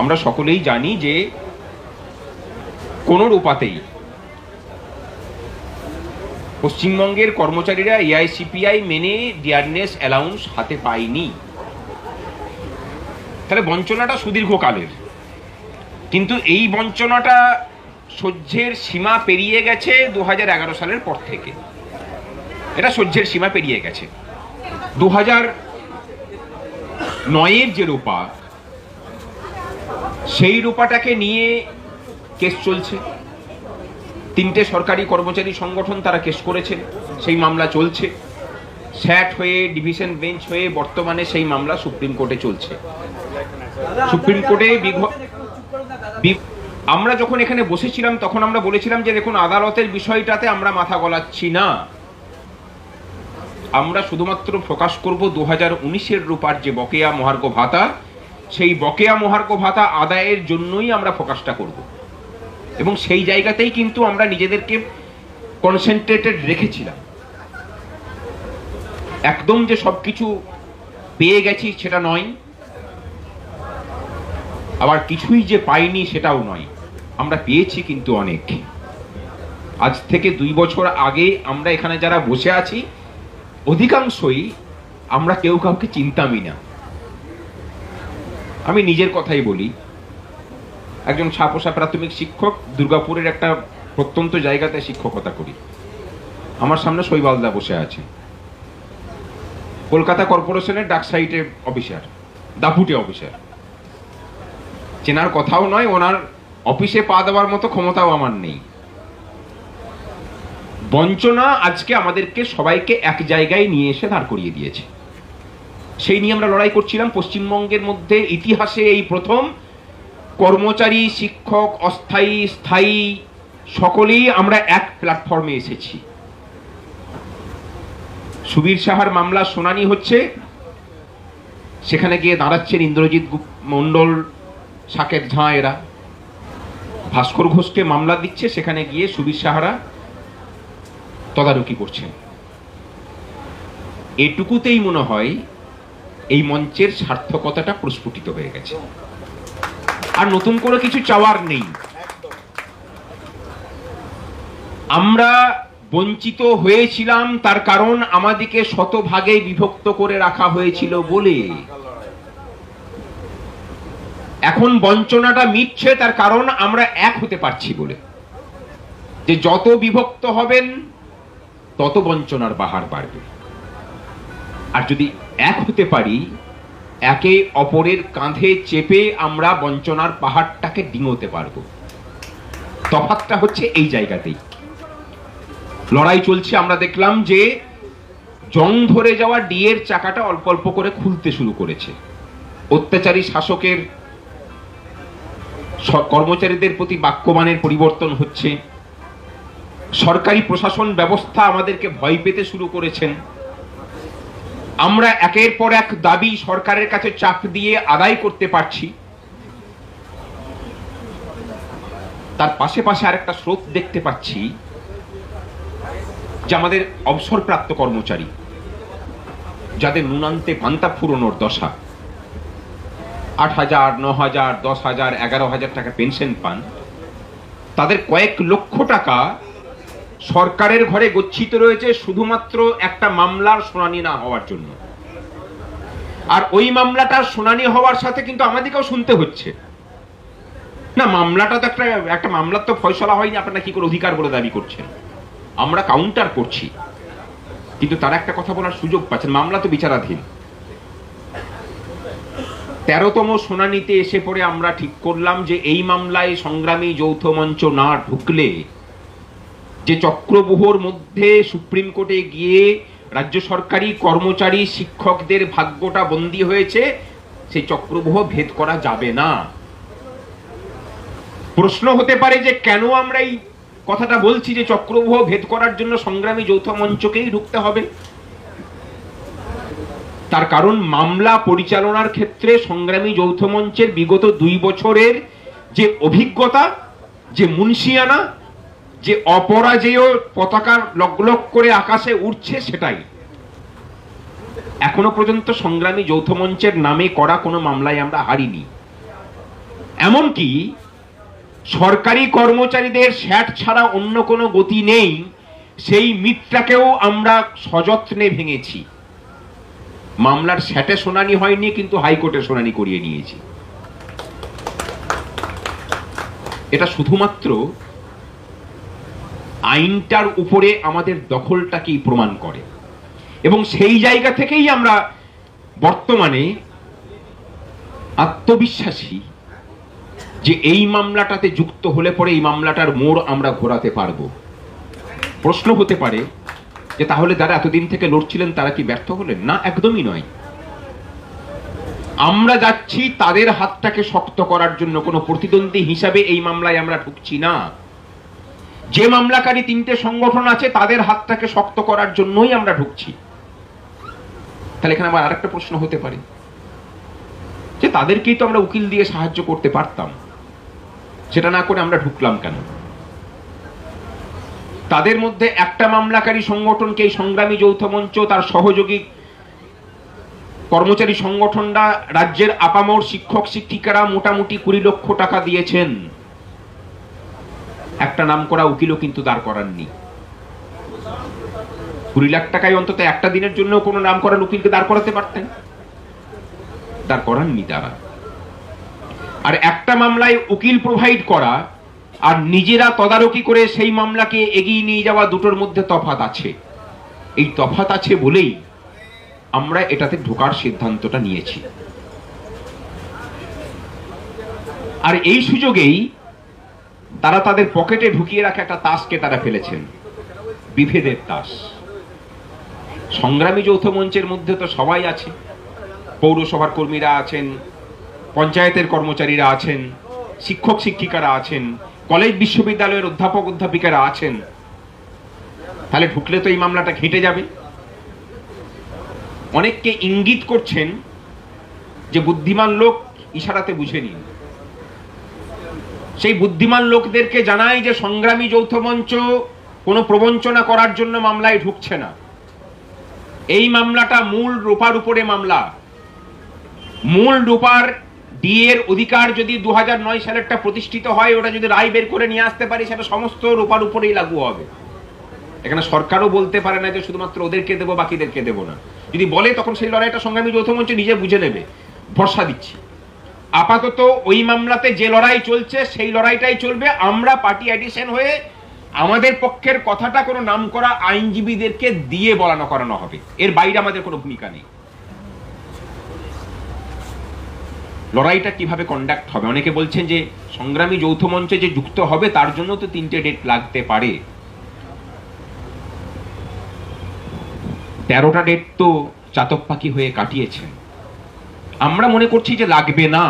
আমরা সকলেই জানি যে কোনো রূপাতেই পশ্চিমবঙ্গের কর্মচারীরা এআইসিপিআই মেনে ডিয়ারনেস অ্যালাউন্স হাতে পায়নি। তাহলে বঞ্চনাটা সুদীর্ঘকালের, কিন্তু এই বঞ্চনাটা সহ্যের সীমা পেরিয়ে গেছে 2011 সালের পর থেকে। এটা সহ্যের সীমা পেরিয়ে গেছে। 2009-এর যে রূপা, সেই রূপাটাকে নিয়ে কেস চলছে। 3টে সরকারি কর্মচারী সংগঠন তারা কেস করেছেন, সেই মামলা চলছে। স্যাট হয়ে, ডিভিশন বেঞ্চ হয়ে বর্তমানে সেই মামলা সুপ্রিম কোর্টে চলছে। সুপ্রিম কোর্টে আমরা যখন এখানে বসেছিলাম তখন আমরা বলেছিলাম যে দেখুন, আদালতের বিষয়টাতে আমরা মাথা গলাচ্ছি না, আমরা শুধুমাত্র ফোকাস করব 2019-এর রূপার যে বকেয়া মহার্ঘ ভাতা, সেই বকেয়া মহার্ঘ ভাতা আদায়ের জন্যই আমরা ফোকাসটা করব। এবং সেই জায়গাতেই কিন্তু আমরা নিজেদেরকে কনসেন্ট্রেটেড রেখেছিলাম। একদম যে সবকিছু পেয়ে গেছি সেটা নয়, আবার কিছুই যে পাইনি সেটাও নয়। আমরা পেয়েছি কিন্তু অনেক। আজ থেকে 2 বছর আগে আমরা এখানে যারা বসে আছি অধিকাংশই আমরা কেউ কাউকে চিনতামই না। আমি নিজের কথাই বলি, একজন ছাপোষা প্রাথমিক শিক্ষক, দুর্গাপুরের একটা প্রত্যন্ত জায়গাতে শিক্ষকতা করি। আমার সামনে শৈবালদা বসে আছে, কলকাতা কর্পোরেশনের ডাক সাইটে অফিসার, দাপুটে অফিসার। চেনার কথাও নয়, ওনার অফিসে পা দেওয়ার মতো ক্ষমতাও আমার নেই। বঞ্চনা আজকে আমাদেরকে সবাইকে এক জায়গায় নিয়ে এসে দাঁড় করিয়ে দিয়েছে। সেই নিয়ে আমরা লড়াই করছিলাম। পশ্চিমবঙ্গের মধ্যে ইতিহাসে এই প্রথম কর্মচারী, শিক্ষক, অস্থায়ী, স্থায়ী সকলেই আমরা এক প্ল্যাটফর্মে এসেছি। সুবীর সাহার মামলা শুনানি হচ্ছে, সেখানে গিয়ে দাঁড়াচ্ছেন ইন্দ্রজিৎ মণ্ডল, সাকেত ঝাঁ, এরা। ভাস্কর ঘোষকে মামলা দিচ্ছে, সেখানে গিয়ে সুবীর সাহারা তদারকি করছেন। এটুকুতেই মনে হয় এই মঞ্চের সার্থকতাটা প্রস্ফুটিত হয়ে গেছে। আর নতুন করে কিছু চাওয়ার নেই। আমরা বঞ্চিত হয়েছিলাম তার কারণ আমাদেরকে শতভাগে বিভক্ত করে রাখা হয়েছিল বলে। এখন বঞ্চনাটা মিটছে তার কারণ আমরা এক হতে পারছি বলে। যে যত বিভক্ত হবেন তত বঞ্চনার বাহার বাড়বে। আর যদি এক হতে পারি, একে অপরের কাঁধে চেপে আমরা বঞ্চনার পাহাড়টাকে ডিঙোতে পারবো। তফাৎটা হচ্ছে এই জায়গাতেই। লড়াই চলছে। আমরা দেখলাম যে জং ধরে যাওয়া ডিএর চাকাটা অল্প অল্প করে খুলতে শুরু করেছে। অত্যাচারী শাসকের কর্মচারীদের প্রতি বাক্যবাণের পরিবর্তন হচ্ছে। সরকারি প্রশাসন ব্যবস্থা আমাদেরকে ভয় পেতে শুরু করেছেন। আমরা একের পর এক দাবি সরকারের কাছে চাপ দিয়ে আদায় করতে পারছি। তার পাশে পাশে আরেকটা স্রোত দেখতে পাচ্ছি যে আমাদের অবসরপ্রাপ্ত কর্মচারী, যাদের নুনান্তে পান্তা ফুরোনোর দশা, 8,000, 9,000, 10,000, 11,000 টাকা পেনশন পান, তাদের কয়েক লক্ষ টাকা সরকারের ঘরে গচ্ছিত রয়েছে শুধুমাত্র একটা মামলার শুনানি না হওয়ার জন্য। আর ওই মামলাটার শুনানি হওয়ার সাথে কিন্তু আমাদেরকেও শুনতে হচ্ছে, না মামলাটা তো একটা মামলার তো ফয়সলা হয়নি, আপনারা কি করে অধিকার বলে দাবি করছেন। আমরা কাউন্টার করছি, কিন্তু তারা একটা কথা বলার সুযোগ পাচ্ছেন, মামলা তো বিচারাধীন। 13তম শুনানিতে এসে পড়ে আমরা ঠিক করলাম যে এই মামলায় সংগ্রামী যৌথ মঞ্চ না ঢুকলে, যে চক্রব্যূহর মধ্যে সুপ্রিম কোর্টে গিয়ে রাজ্য সরকারি কর্মচারী শিক্ষকদের ভাগ্যটা বন্দী হয়েছে, সেই চক্রব্যূহ ভেদ করা যাবে না। প্রশ্ন হতে পারে যে কেন আমরা এই কথাটা বলছি যে চক্রব্যূহ ভেদ করার জন্য সংগ্রামী যৌথ মঞ্চকেই ঢুকতে হবে। তার কারণ মামলা পরিচালনার ক্ষেত্রে সংগ্রামী যৌথ মঞ্চের বিগত 2 বছরের যে অভিজ্ঞতা, যে মুন্সিয়ানা, যে অপরাজেয় পতাকা লকলক করে আকাশে উঠছে, সেটাই এখনো পর্যন্ত সংগ্রামী যৌথ মঞ্চের নামে করা কোনো মামলায় আমরা হারিনি। এমনকি সরকারি কর্মচারীদের স্যাট ছাড়া অন্য কোনো গতি নেই, সেই মিথটাকেও আমরা সযত্নে ভেঙেছি। মামলার স্যাটে শুনানি হয়নি, কিন্তু হাইকোর্টে শুনানি করিয়ে নিয়েছি। এটা শুধুমাত্র আইনটার উপরে আমাদের দখলটাকেই প্রমাণ করে, এবং সেই জায়গা থেকেই আমরা বর্তমানে আত্মবিশ্বাসী যে এই মামলাটাতে যুক্ত হলে পরে এই মামলাটার মোড় আমরা ঘোরাতে পারবো। প্রশ্ন হতে পারে যে তাহলে যারা এতদিন থেকে লড়ছিলেন তারা কি ব্যর্থ হলেন? না, একদমই নয়। আমরা যাচ্ছি তাদের হাতটাকে শক্ত করার জন্য। কোনো প্রতিদ্বন্দ্বী হিসাবে এই মামলায় আমরা ঢুকছি না। যে মামলাকারী তিনটে সংগঠন আছে তাদের হাতটাকে শক্ত করার জন্যই আমরা ঢুকছি। তাহলে এখানে আবার আরেকটা প্রশ্ন হতে পারে যে তাদেরকেই তো আমরা উকিল দিয়ে সাহায্য করতে পারতাম, সেটা না করে আমরা ঢুকলাম কেন? তাদের মধ্যে একটা মামলাকারী সংগঠনকে এই সংগ্রামী যৌথ মঞ্চ, তার সহযোগী কর্মচারী সংগঠনরা, রাজ্যের আপামর শিক্ষক শিক্ষিকারা মোটামুটি 20 লক্ষ টাকা দিয়েছেন। একটা নাম করা উকিলও কিন্তু দাঁড় করাননি। 20 লাখ টাকায় অন্তত একটা দিনের জন্য কোনো নাম করা উকিলকে দাঁড় করাতে পারতেন, দাঁড় করাননি তারা। আর একটা মামলায় উকিল প্রোভাইড করা আর নিজেরা তদারকি করে সেই মামলাকে এগিয়ে নিয়ে যাওয়া, দুটোর মধ্যে তফাৎ আছে। এই তফাৎ আছে বলেই আমরা এটাতে ঢোকার সিদ্ধান্তটা নিয়েছি। আর এই সুযোগেই তারা তাদের পকেটে ঢুকিয়ে রাখা একটা তাসকে তারা ফেলেছেন, বিভেদের তাস। সংগ্রামী যৌথ মঞ্চের মধ্যে তো সবাই আছে, পৌরসভার কর্মীরা আছেন, পঞ্চায়েতের কর্মচারীরা আছেন, শিক্ষক শিক্ষিকারা আছেন, কলেজ বিশ্ববিদ্যালয়ের অধ্যাপক অধ্যাপিকারা আছেন। তাহলে ঢুকলে তো এই মামলাটা ঘেঁটে যাবে। অনেককে ইঙ্গিত করছেন যে বুদ্ধিমান লোক ইশারাতে বুঝে নিন। সেই বুদ্ধিমান লোকদেরকে জানাই যে সংগ্রামী যৌথ মঞ্চ কোনো প্রবঞ্চনা করার জন্য মামলায় ঢুকছে না। এই মামলাটা মূল রূপার উপরে মামলা। মূল রূপার ডিএর অধিকার যদি 2009 সালেরটা প্রতিষ্ঠিত হয়, ওটা যদি রায় বের করে নিয়ে আসতে পারি, সেটা সমস্ত রূপার উপরেই লাগু হবে। এখানে সরকারও বলতে পারে না যে শুধুমাত্র ওদেরকে দেবো, বাকিদেরকে দেবো না। যদি বলে তখন সেই লড়াইটা সংগ্রামী যৌথ মঞ্চ নিজে বুঝে নেবে। ভরসা দিচ্ছি। আপাতত ওই মামলাতে যে লড়াই চলছে সেই লড়াইটাই চলবে। আমরা পার্টি অ্যাডিশন হয়ে আমাদের পক্ষের কথাটা কোনো নাম করা আইনজীবীদেরকে দিয়ে বলানো করানো হবে, এর বাইরে আমাদের কোনো ভূমিকা নেই। লড়াইটা কিভাবে কন্ডাক্ট হবে? অনেকে বলছেন যে সংগ্রামী যৌথ মঞ্চে যে যুক্ত হবে তার জন্য তো 3টে ডেট লাগতে পারে। 13টা ডেট তো চাতক পাখি হয়ে কাটিয়েছেন। আমরা মনে করছি যে লাগবে না।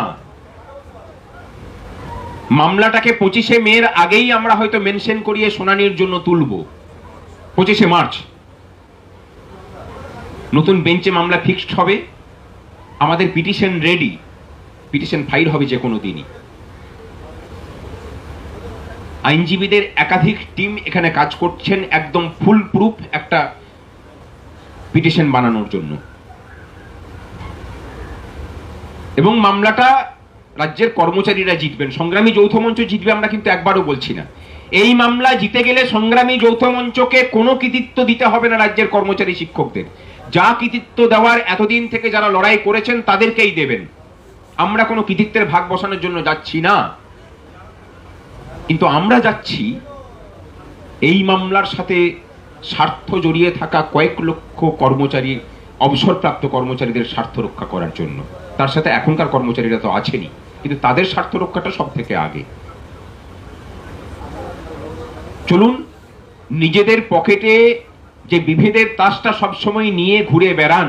মামলাটাকে 25শে মের আগেই আমরা হয়তো মেনশন করিয়ে শুনানির জন্য তুলব। 25শে মার্চ নতুন বেঞ্চে মামলা ফিক্সড হবে। আমাদের পিটিশন রেডি, পিটিশন ফাইল হবে যে কোনো দিনই। আইনজীবীদের একাধিক টিম এখানে কাজ করছেন একদম ফুল প্রুফ একটা পিটিশন বানানোর জন্য। এবং মামলাটা রাজ্যের কর্মচারীরা জিতবেন, সংগ্রামী যৌথ মঞ্চ জিতবে আমরা কিন্তু একবারও বলছি না। এই মামলা জিতে গেলে সংগ্রামী যৌথ মঞ্চকে কোনো কৃতিত্ব দিতে হবে না রাজ্যের কর্মচারী শিক্ষকদের। যা কৃতিত্ব দেওয়ার এতদিন থেকে যারা লড়াই করেছেন তাদেরকেই দেবেন। আমরা কোনো কৃতিত্বের ভাগ বসানোর জন্য যাচ্ছি না, কিন্তু আমরা যাচ্ছি এই মামলার সাথে স্বার্থ জড়িয়ে থাকা কয়েক লক্ষ কর্মচারী, অবসরপ্রাপ্ত কর্মচারীদের স্বার্থ রক্ষা করার জন্য। তার সাথে এখনকার কর্মচারীরা তো আছেনই, কিন্তু তাদের স্বার্থ রক্ষাটা সব থেকে আগে। চলুন, নিজেদের পকেটে যে বিভেদের তাসটা সবসময় নিয়ে ঘুরে বেড়ান,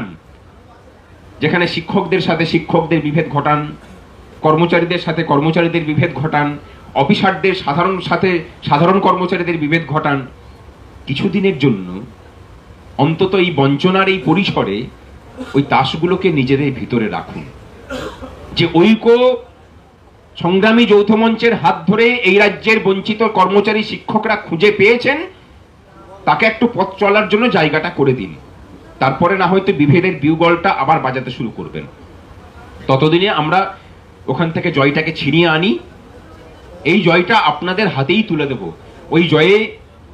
যেখানে শিক্ষকদের সাথে শিক্ষকদের বিভেদ ঘটান, কর্মচারীদের সাথে কর্মচারীদের বিভেদ ঘটান, অফিসারদের সাধারণ কর্মচারীদের বিভেদ ঘটান, কিছুদিনের জন্য অন্তত এই বঞ্চনার এই পরিসরে ওই তাসগুলোকে নিজেদের ভিতরে রাখুন। যে ঐক্য সংগ্রামী যৌথ মঞ্চের হাত ধরে এই রাজ্যের বঞ্চিত কর্মচারী শিক্ষকরা খুঁজে পেয়েছেন, তাকে একটু পথ চলার জন্য জায়গাটা করে দিন। তারপরে না হয়তো বিভেদের বিউগলটা আবার বাজাতে শুরু করবেন। ততদিনে আমরা ওখান থেকে জয়টাকে ছিনিয়ে আনি, এই জয়টা আপনাদের হাতেই তুলে দেব। ওই জয়ে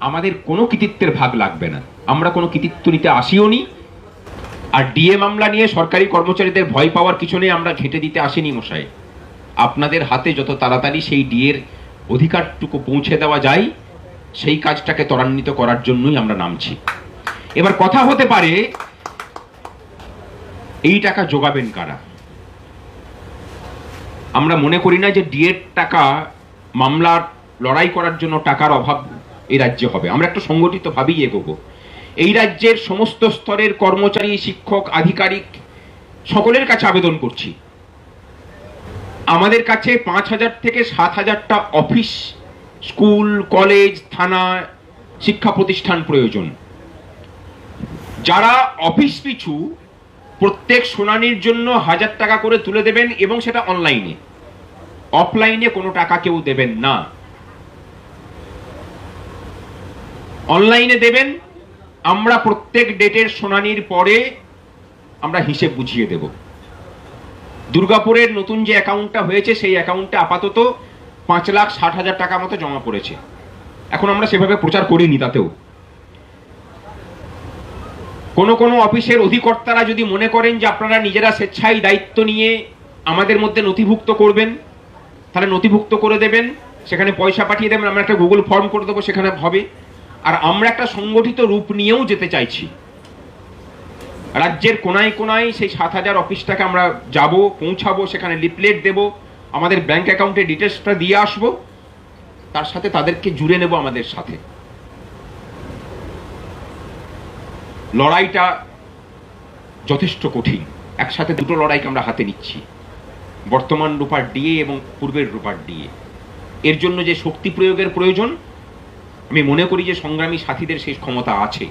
আমাদের কোনো কৃতিত্বের ভাগ লাগবে না, আমরা কোনো কৃতিত্ব নিতে আসিও নি। আর ডিএ মামলা নিয়ে সরকারি কর্মচারীদের ভয় পাওয়ার কিছু নেই, আমরা ঘেঁটে দিতে আসিনি মশাই। আপনাদের হাতে যত তাড়াতাড়ি সেই ডিএর অধিকারটুকু পৌঁছে দেওয়া যায়, সেই কাজটাকে ত্বরান্বিত করার জন্যই আমরা নামছি। এবার কথা হতে পারে এই টাকা জোগাবেন কারা? আমরা মনে করি না যে ডিএর টাকা, মামলার লড়াই করার জন্য টাকার অভাব এই রাজ্যে হবে। আমরা একটা সংগঠিত ভাবেই এগোবো। এই রাজ্যের সমস্ত স্তরের কর্মচারী, শিক্ষক, আধিকারিক সকলের কাছে আবেদন করছি, আমাদের কাছে 5,000 থেকে 7,000টা অফিস, স্কুল, কলেজ, থানা, শিক্ষা প্রতিষ্ঠান প্রয়োজন। যারা অফিস পিছু প্রত্যেক শুনানির জন্য 1,000 টাকা করে তুলে দেবেন, এবং সেটা অনলাইনে, অফলাইনে কোনো টাকা কেউ দেবেন না। অনলাইনে দেবেন, আমরা প্রত্যেক ডেটের শুনানির পরে আমরা হিসেব বুঝিয়ে দেব। দুর্গাপুরের নতুন যে অ্যাকাউন্টটা হয়েছে, সেই অ্যাকাউন্টে আপাতত 5,60,000 টাকা মতো জমা পড়েছে। এখন আমরা সেভাবে প্রচার করিনি। তাতেও কোনো অফিসের অধিকর্তারা যদি মনে করেন যে আপনারা নিজেরা স্বেচ্ছায় দায়িত্ব নিয়ে আমাদের মধ্যে নথিভুক্ত করবেন, তাহলে নথিভুক্ত করে দেবেন, সেখানে পয়সা পাঠিয়ে দেবেন, আমরা একটা গুগল ফর্ম করে দেবো, সেখানে হবে। আর আমরা একটা সংগঠিত রূপ নিয়েও যেতে চাইছি। রাজ্যের কোনায় কোনায় সেই 7,000 অফিসটাকে আমরা যাব, পৌঁছাবো, সেখানে লিফলেট দেব, আমাদের ব্যাংক অ্যাকাউন্টের ডিটেলসটা দিয়ে আসবো, তার সাথে তাদেরকে জুড়ে নেব আমাদের সাথে। লড়াইটা যথেষ্ট কঠিন, একসাথে দুটো লড়াইকে আমরা হাতে নিচ্ছি, বর্তমান রূপার ডিএ এবং পূর্বের রূপার ডিএ। এর জন্য যে শক্তি প্রয়োগের প্রয়োজন, আমি মনে করি যে সংগ্রামী সাথীদের সেই ক্ষমতা আছে।